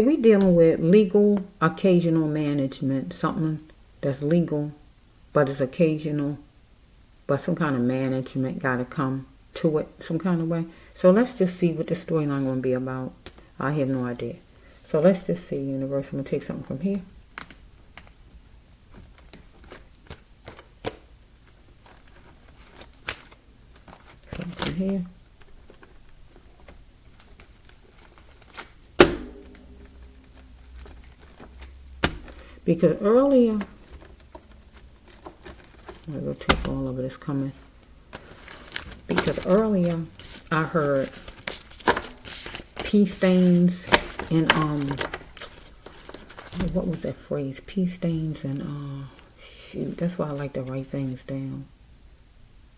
We dealing with legal occasional management, something that's legal, but it's occasional, but some kind of management got to come to it some kind of way. So let's just see what the storyline going to be about. I have no idea. So let's just see, universe. I'm going to take something from here. Something from here. Because earlier, I'm going to take all of this coming. Because earlier, I heard pea stains and, what was that phrase? Pea stains and, shoot, that's why I like to write things down.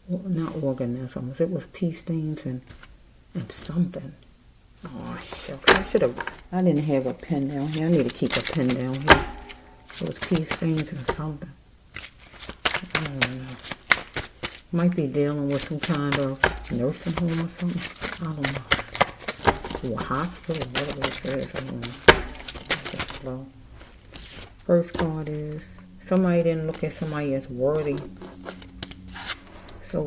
Well, not organisms. It was pea stains and something. Oh, shucks. I didn't have a pen down here. I need to keep a pen down here. It was pea stains and something. I don't know. Might be dealing with some kind of nursing home or something. I don't know. Or hospital, whatever it is. I don't know. Just slow. First card is somebody didn't look at somebody as worthy. So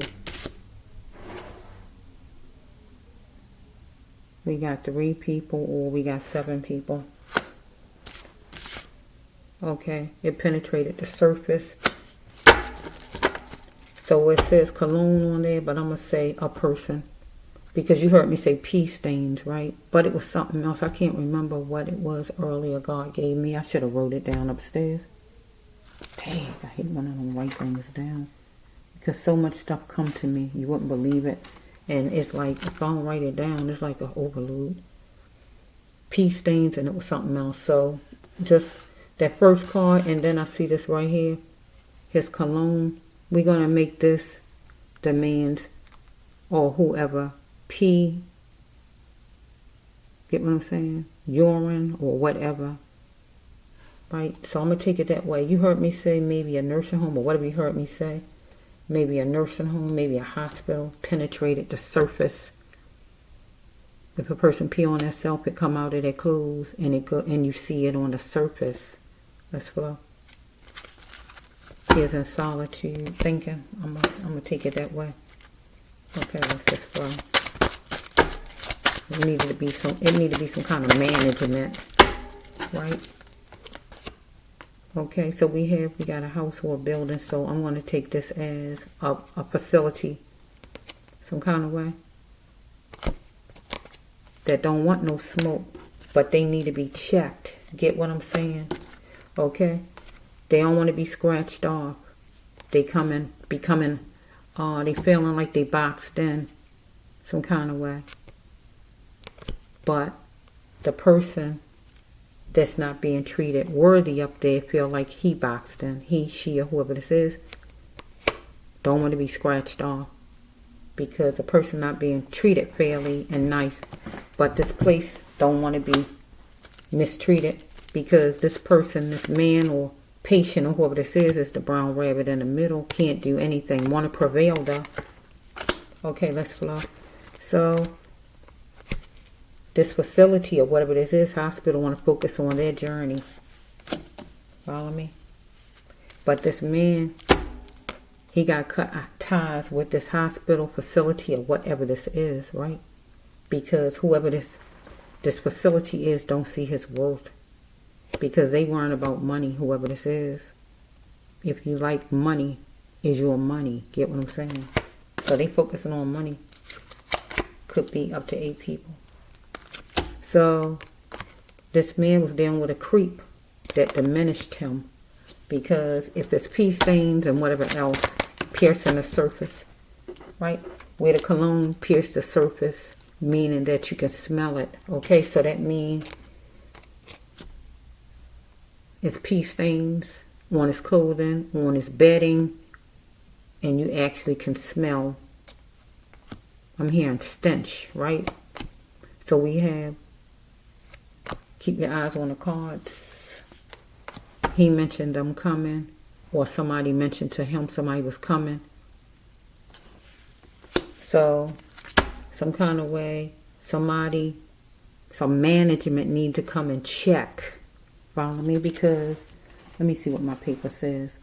we got 3 people or we got 7 people. Okay, it penetrated the surface. So it says cologne on there, but I'm going to say a person. Because you heard me say pea stains, right? But it was something else. I can't remember what it was earlier God gave me. I should have wrote it down upstairs. Dang, I hate when I don't write things down. Because so much stuff come to me. You wouldn't believe it. And it's like, if I don't write it down, it's like an overload. Pea stains, and it was something else. So, just that first card, and then I see this right here. His cologne. We're going to make this demands, or whoever, pee, get what I'm saying? Urine, or whatever. Right? So I'm going to take it that way. You heard me say maybe a nursing home, or whatever you heard me say. Maybe a nursing home, maybe a hospital, penetrated the surface. If a person pee on themselves, it come out of their clothes, and you see it on the surface. Let's flow. Is in solitude, thinking. I'm gonna take it that way. Okay, let's just flow. It needed to be some kind of management, right? Okay, so we got a house or a building, so I'm going to take this as a facility, some kind of way, that don't want no smoke, but they need to be checked. Get what I'm saying? Okay? They don't want to be scratched off. They feeling like they boxed in some kind of way. But the person that's not being treated worthy up there feel like he boxed in. He, she, or whoever this is, don't want to be scratched off. Because a person not being treated fairly and nice. But this place don't want to be mistreated. Because this person, this man or patient or whoever this is the brown rabbit in the middle, can't do anything. Want to prevail though. Okay, let's flow. So, this facility or whatever this is, hospital, want to focus on their journey. Follow me? But this man, he got cut ties with this hospital facility or whatever this is, right? Because whoever this facility is don't see his worth. Because they weren't about money, whoever this is. If you like money, is your money. Get what I'm saying? So they focusing on money. Could be up to 8 people. So this man was dealing with a creep that diminished him. Because if it's pea stains and whatever else piercing the surface, right? Where the cologne pierced the surface, meaning that you can smell it. Okay, so that means it's pea stains on his clothing, on his bedding, and you actually can smell. I'm hearing stench, right? So we have, keep your eyes on the cards. He mentioned them coming, or somebody mentioned to him somebody was coming. So, some kind of way, somebody So management need to come and check. Follow me? Because, let me see what my paper says.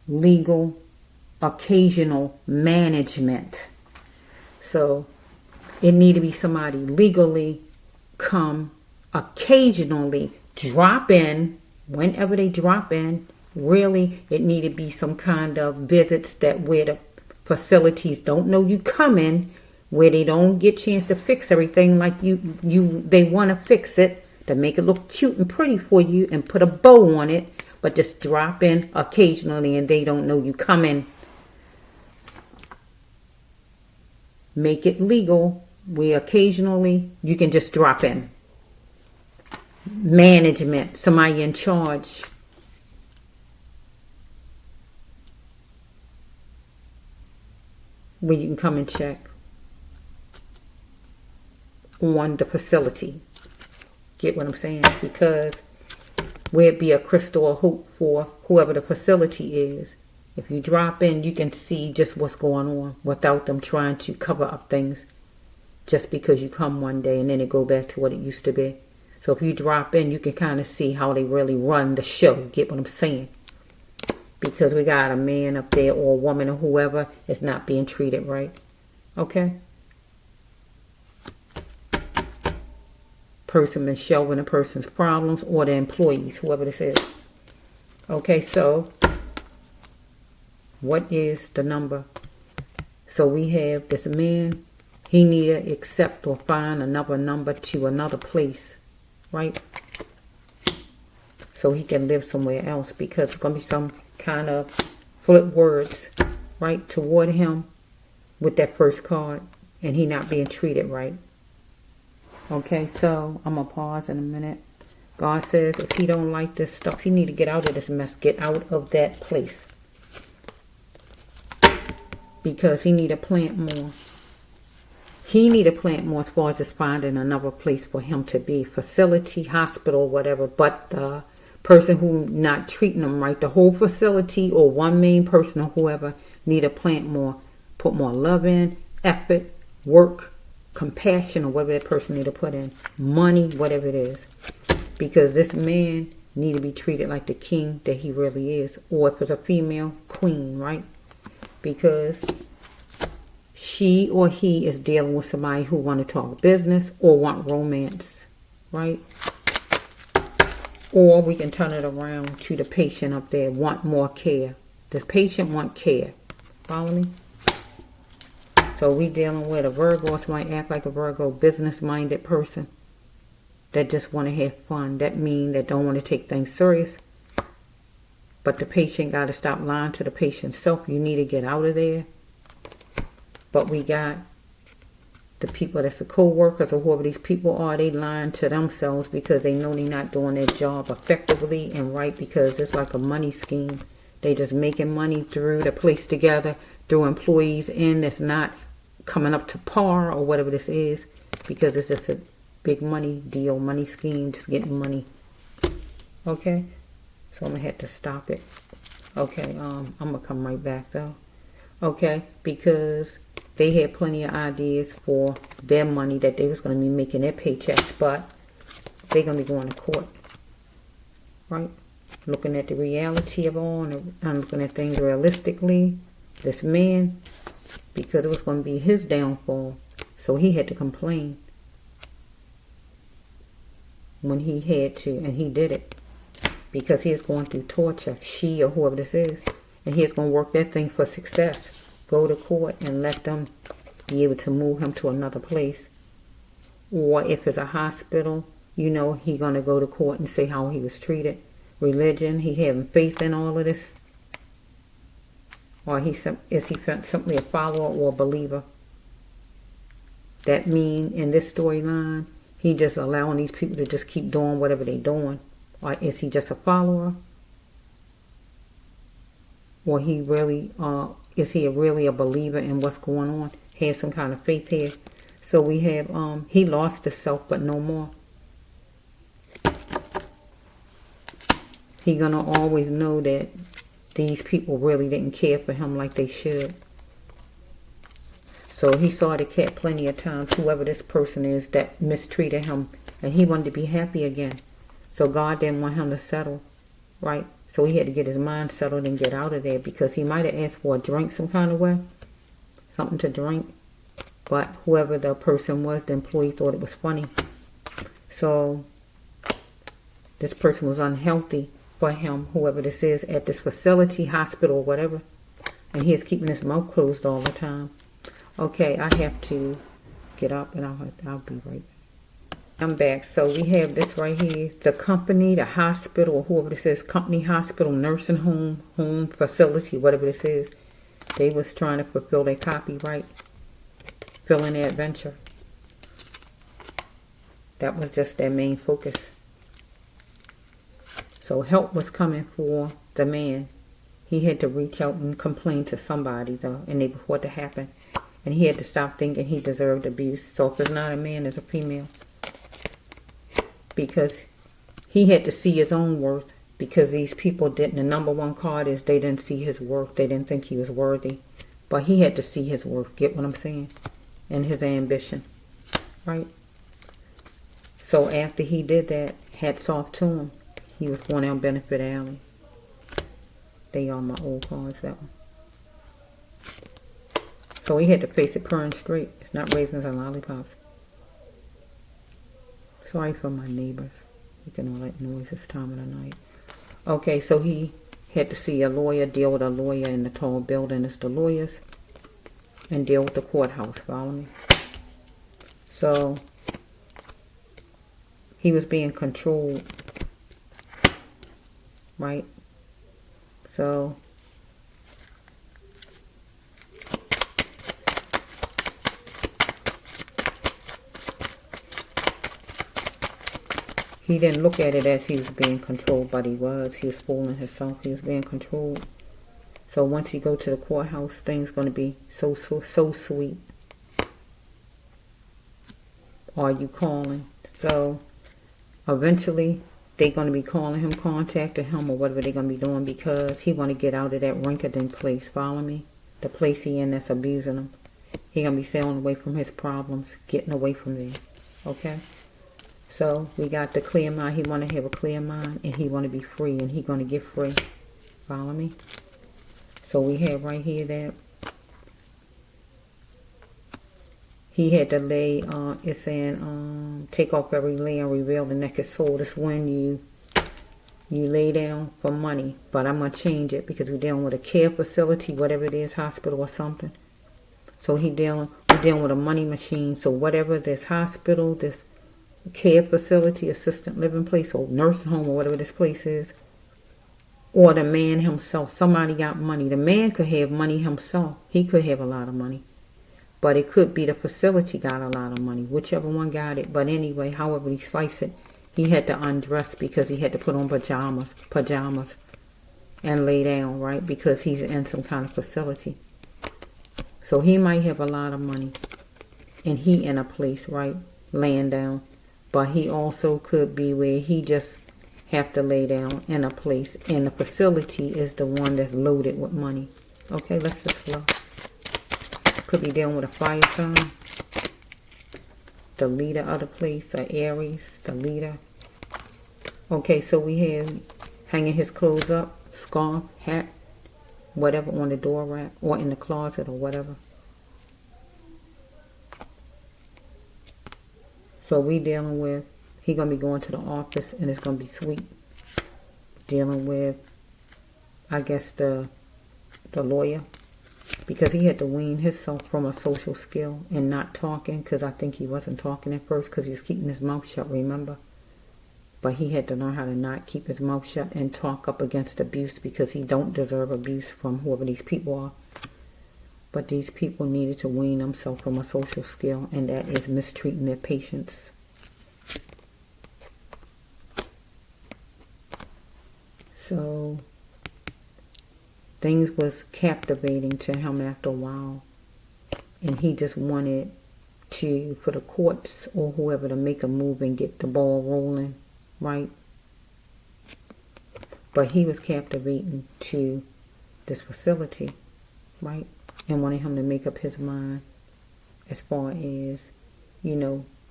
Legal, occasional management. So it need to be somebody legally come occasionally, drop in, whenever they drop in. Really, it need to be some kind of visits that where the facilities don't know you coming, where they don't get a chance to fix everything like they want to fix it, to make it look cute and pretty for you and put a bow on it, but just drop in occasionally and they don't know you coming. Make it legal where occasionally you can just drop in. Management, somebody in charge. Where you can come and check on the facility. Get what I'm saying? Because where it be a crystal or hope for whoever the facility is. If you drop in, you can see just what's going on without them trying to cover up things just because you come one day and then it go back to what it used to be. So if you drop in, you can kind of see how they really run the show. Get what I'm saying? Because we got a man up there or a woman or whoever is not being treated right. Okay? Person been shelving a person's problems or the employees, whoever this is. Okay, so what is the number? So we have this man. He need to accept or find another number to another place. Right? So he can live somewhere else, because it's going to be some kind of flip words, right, toward him with that first card, and he not being treated right. Okay, so I'm going to pause in a minute. God says if he don't like this stuff, he need to get out of this mess. Get out of that place. Because he need to plant more. He need to plant more as far as just finding another place for him to be. Facility, hospital, whatever. But the person who not treating them right, the whole facility or one main person or whoever, need to plant more. Put more love in, effort, work, compassion, or whatever that person need to put in. Money, whatever it is. Because this man need to be treated like the king that he really is. Or if it's a female, queen, right? Because she or he is dealing with somebody who want to talk business or want romance, right? Or we can turn it around to the patient up there, want more care. The patient want care. Follow me? So we dealing with a Virgo, somebody act like a Virgo, business-minded person that just want to have fun. That mean that don't want to take things serious. But the patient got to stop lying to the patient's self. You need to get out of there. But we got the people that's the co-workers or whoever these people are, they lying to themselves because they know they're not doing their job effectively and right, because it's like a money scheme. They just making money through the place together, through employees in that's not coming up to par or whatever this is, because it's just a big money deal, money scheme, just getting money. Okay? So I'm going to have to stop it. Okay, I'm going to come right back though. Okay, because they had plenty of ideas for their money that they was going to be making their paychecks, but they're going to be going to court. Right? Looking at the reality of all and looking at things realistically. This man, because it was going to be his downfall, so he had to complain when he had to, and he did it. Because he is going through torture, she or whoever this is, and he is going to work that thing for success. Go to court and let them be able to move him to another place. Or if it's a hospital, you know, he going to go to court and say how he was treated. Religion, he having faith in all of this. Or is he simply a follower or a believer? That mean in this storyline, he just allowing these people to just keep doing whatever they're doing. Or is he just a follower? Or he really is he really a believer in what's going on? Have some kind of faith here. So we have he lost himself, but no more. He gonna always know that these people really didn't care for him like they should. So he saw the cat plenty of times, whoever this person is that mistreated him And he wanted to be happy again. So God didn't want him to settle, right? So he had to get his mind settled and get out of there, because he might have asked for a drink some kind of way, something to drink. But whoever the person was, the employee, thought it was funny. So this person was unhealthy for him, whoever this is, at this facility, hospital, or whatever. And he is keeping his mouth closed all the time. Okay, I have to get up, and I'll be right back. I'm back. So we have this right here. The company, the hospital, or whoever this is, company, hospital, nursing home, home, facility, whatever this is, they was trying to fulfill their copyright, fill in their adventure. That was just their main focus. So help was coming for the man. He had to reach out and complain to somebody, though, and they before it to happen. And he had to stop thinking he deserved abuse. So if it's not a man, it's a female. Because he had to see his own worth. Because these people didn't. The number one card is they didn't see his worth. They didn't think he was worthy. But he had to see his worth. Get what I'm saying? And his ambition. Right? So after he did that, hats off to him. He was going down Benefit Alley. They are my old cards, that one. So he had to face it purring straight. It's not raisins and lollipops. Sorry for my neighbors. Making all that noise this time of the night. Okay, so he had to see a lawyer, deal with a lawyer in the tall building. It's the lawyers. And deal with the courthouse. Follow me? So he was being controlled. Right? So he didn't look at it as he was being controlled, but he was. He was fooling himself. He was being controlled. So once he go to the courthouse, things going to be so sweet. Are you calling? So eventually they're going to be calling him, contacting him, or whatever they're going to be doing, because he want to get out of that Rinkerdin place. Follow me? The place he in that's abusing him. He going to be sailing away from his problems, getting away from there. Okay? So we got the clear mind. He want to have a clear mind, and he want to be free, and he going to get free. Follow me? So we have right here that he had to lay, it's saying, take off every layer and reveal the naked soul. That's when you lay down for money. But I'm going to change it because we're dealing with a care facility, whatever it is, hospital or something. So we're dealing with a money machine. So whatever this hospital, this care facility, assistant living place, or nursing home, or whatever this place is, or the man himself, somebody got money. The man could have money himself. He could have a lot of money. But it could be the facility got a lot of money, whichever one got it. But anyway, however he slice it, he had to undress because he had to put on pajamas, and lay down, right? Because he's in some kind of facility. So he might have a lot of money, and he in a place, right, laying down. But he also could be where he just have to lay down in a place, and the facility is the one that's loaded with money. Okay, let's just flow. Could be dealing with a fire sign. The leader of the place, or Aries, the leader. Okay, so we have hanging his clothes up, scarf, hat, whatever on the door rack, or in the closet, or whatever. So we dealing with, he going to be going to the office, and it's going to be sweet. Dealing with, I guess, the lawyer. Because he had to wean himself from a social skill and not talking, because I think he wasn't talking at first because he was keeping his mouth shut, remember? But he had to learn how to not keep his mouth shut and talk up against abuse, because he don't deserve abuse from whoever these people are. But these people needed to wean themselves from a social skill, and that is mistreating their patients. So things was captivating to him after a while, and he just wanted for the courts or whoever to make a move and get the ball rolling, right? But he was captivating to this facility, right? And wanted him to make up his mind as far as,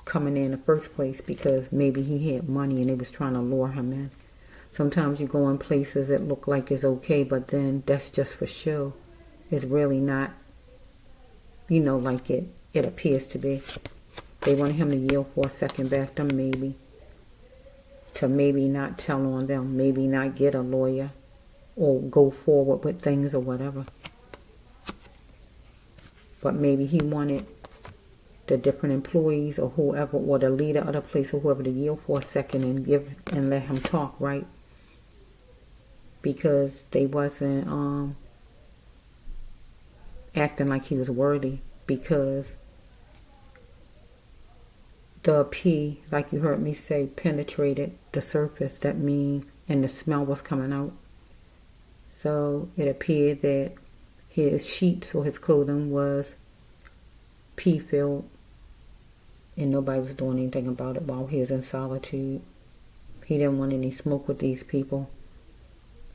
coming in the first place because maybe he had money and they was trying to lure him in. Sometimes you go in places that look like it's okay, but then that's just for show. It's really not, like it appears to be. They wanted him to yield for a second back them, maybe. To maybe not tell on them, maybe not get a lawyer or go forward with things or whatever. But maybe he wanted the different employees or whoever, or the leader of the place or whoever, to yield for a second and let him talk, right? Because they wasn't acting like he was worthy, because the pee, like you heard me say, penetrated the surface. That means, and the smell was coming out. So it appeared that his sheets or his clothing was pee filled, and nobody was doing anything about it while he was in solitude. He didn't want any smoke with these people.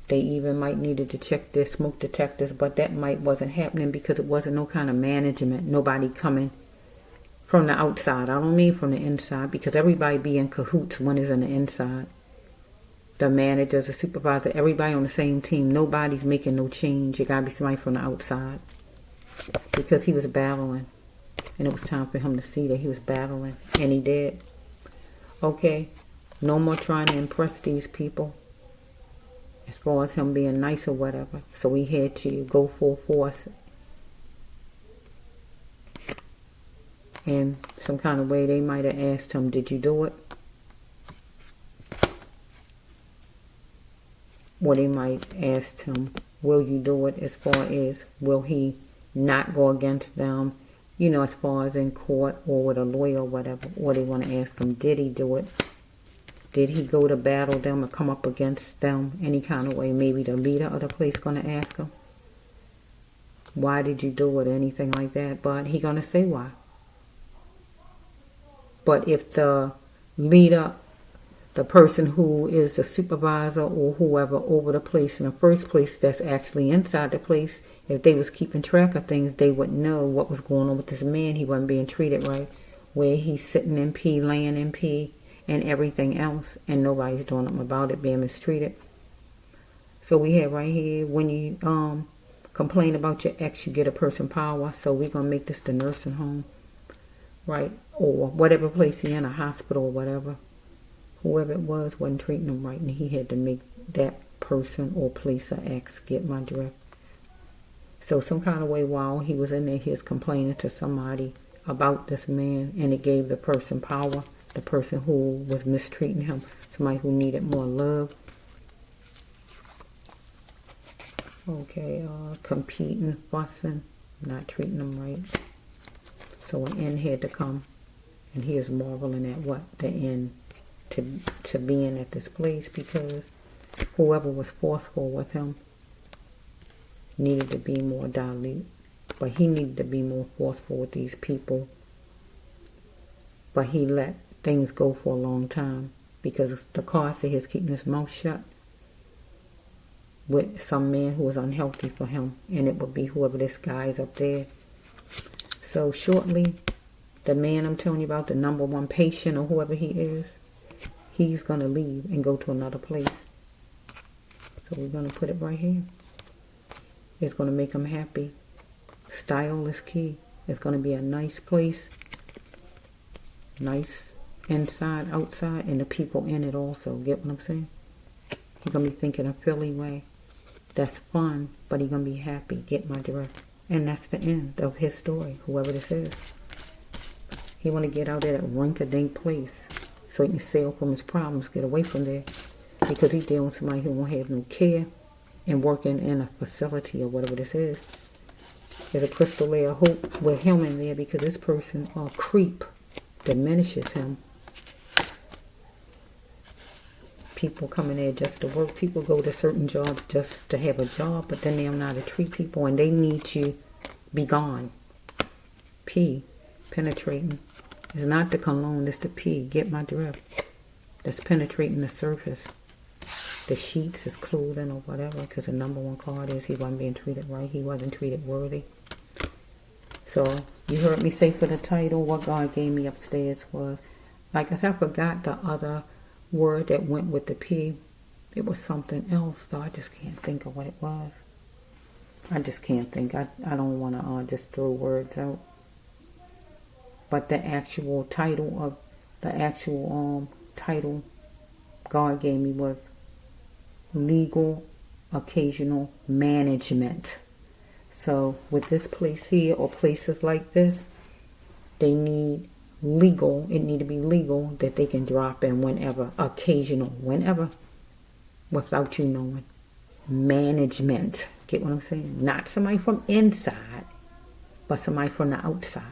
They even might needed to check their smoke detectors, but that wasn't happening because it wasn't no kind of management. Nobody coming from the outside. I don't mean from the inside, because everybody be in cahoots when it's in the inside. The managers, the supervisor, everybody on the same team. Nobody's making no change. It gotta be somebody from the outside. Because he was battling. And it was time for him to see that he was battling. And he did. Okay. No more trying to impress these people, as far as him being nice or whatever. So he had to go full force. In some kind of way, they might have asked him, did you do it? Or they might ask him, will you do it, as far as will he not go against them, as far as in court or with a lawyer or whatever. Or they want to ask him, did he do it? Did he go to battle them or come up against them any kind of way? Maybe the leader of the place going to ask him, why did you do it, or anything like that. But he going to say why. But if the leader, the person who is the supervisor or whoever over the place in the first place that's actually inside the place, if they was keeping track of things, they would know what was going on with this man. He wasn't being treated right, where he's sitting in pee, laying in pee, and everything else, and nobody's doing nothing about it, being mistreated. So we have right here, when you complain about your ex, you get a person power. So we're going to make this the nursing home, right? Or whatever place he in, a hospital or whatever. Whoever it was wasn't treating him right, and he had to make that person or place or ex get my drift. So some kind of way while he was in there, he was complaining to somebody about this man, and it gave the person power. The person who was mistreating him, somebody who needed more love. Okay, competing, fussing, not treating them right. So an end had to come, and he is marveling at what the end to being at this place, because whoever was forceful with him needed to be more dilute, but he needed to be more forceful with these people. But he let things go for a long time, because the card said he's keeping his mouth shut with some man who was unhealthy for him, and it would be whoever this guy is up there. So shortly, the man I'm telling you about, the number one patient or whoever he is, he's going to leave and go to another place. So we're going to put it right here. It's going to make him happy. Style is key. It's going to be a nice place. Nice inside, outside, and the people in it also. Get what I'm saying? He's going to be thinking a Philly way. That's fun, but he's going to be happy. Get my drift. And that's the end of his story, whoever this is. He want to get out of that rink-a-dink place so he can sail from his problems, get away from there. Because he's dealing with somebody who won't have no care and working in a facility or whatever this is. There's a crystal layer of hope with him in there, because this person, creep, diminishes him. People come in there just to work. People go to certain jobs just to have a job, but then they don't know how to treat people, and they need to be gone. P, penetrating. It's not the cologne, it's the P. Get my drift. That's penetrating the surface. The sheets, his clothing or whatever, because the number one card is he wasn't being treated right. He wasn't treated worthy. So you heard me say for the title, what God gave me upstairs was Like I said, I forgot the other word that went with the P. It was something else, though. I just can't think of what it was. I just can't think. I don't want to just throw words out. But the actual title God gave me was legal occasional management. So with this place here or places like this, they need legal. It need to be legal that they can drop in whenever, occasional, whenever, without you knowing. Management. Get what I'm saying? Not somebody from inside, but somebody from the outside.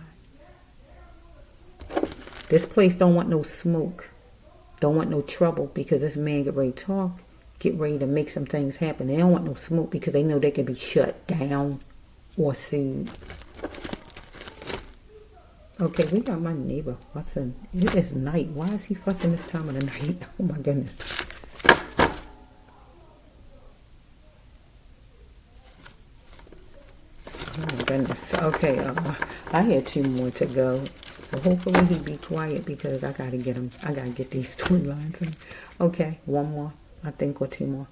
This place don't want no smoke. Don't want no trouble because this man get ready to talk, get ready to make some things happen. They don't want no smoke because they know they can be shut down or sued. Okay, we got my neighbor fussing. It is night. Why is he fussing this time of the night? Oh my goodness. Oh my goodness. Okay, I had 2 more to go. So hopefully he be quiet because I gotta get him. I gotta get these storylines in. Okay, 1 more, I think, or 2 more.